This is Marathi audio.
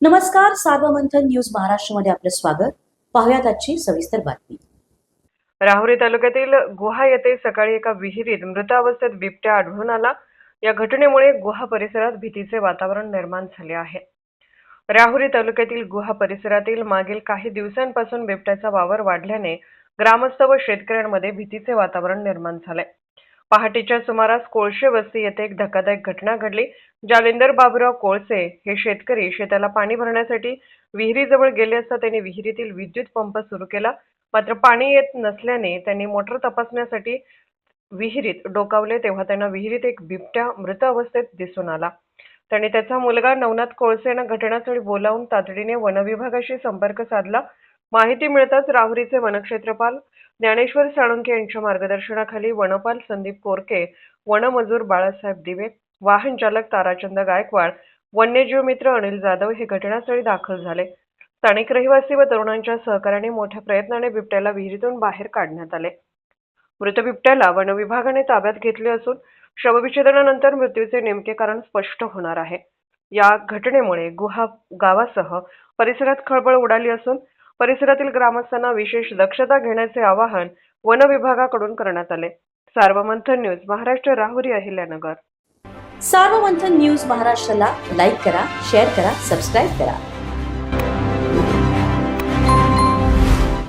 नमस्कार, सार्वमंथन न्यूज महाराष्ट्रमध्ये आपलं स्वागत. पाहुयात आजची सविस्तर बातमी. राहुरी तालुक्यातील गुहा येथे सकाळी एका विहिरीत मृत अवस्थेत बिबट्या आढळून आला. या घटनेमुळे गुहा परिसरात भीतीचे वातावरण निर्माण झाले आहे. राहुरी तालुक्यातील गुहा परिसरातील मागील काही दिवसांपासून बिबट्याचा वावर वाढल्याने ग्रामस्थ व शेतकऱ्यांमध्ये भीतीचे वातावरण निर्माण झाले. पहाटेच्या सुमारास कोळशे वस्ती येथे एक धक्कादायक घटना घडली. जालिंदर बाबुराव कोळसे हे शेतकरी शेताला पाणी भरण्यासाठी विहिरीजवळ गेले असता त्यांनी विहिरीतील विद्युत पंप सुरू केला. मात्र पाणी येत नसल्याने त्यांनी मोटर तपासण्यासाठी विहिरीत डोकावले तेव्हा त्यांना विहिरीत एक बिबट्या मृत अवस्थेत दिसून आला. त्यांनी त्याचा मुलगा नवनाथ कोळसे यांना घटनास्थळी बोलावून तातडीने वनविभागाशी संपर्क साधला. माहिती मिळताच राहुरीचे वनक्षेत्रपाल ज्ञानेश्वर साळुंखे यांच्या मार्गदर्शनाखाली वनपाल संदीप कोरके, वनमजूर बाळासाहेब दिवे, वाहन चालक ताराचंद गायकवाड, वन्यजीव मित्र अनिल जाधव हे घटनास्थळी दाखल झाले. स्थानिक रहिवासी व तरुणांच्या सहकार्याने मोठ्या प्रयत्नाने बिबट्याला विहिरीतून बाहेर काढण्यात आले. मृत बिबट्याला वनविभागाने ताब्यात घेतले असून शवविच्छेदनानंतर मृत्यूचे नेमके कारण स्पष्ट होणार आहे. या घटनेमुळे गुहा गावासह परिसरात खळबळ उडाली असून परिसरातील ग्रामस्थांना विशेष दक्षता घेण्याचे आवाहन वनविभागाकडून करण्यात आले. सार्वमंथन न्यूज महाराष्ट्र, राहुरी, अहिल्यानगर. सार्वमंथन न्यूज महाराष्ट्राला लाईक करा, शेअर करा, सबस्क्राईब करा.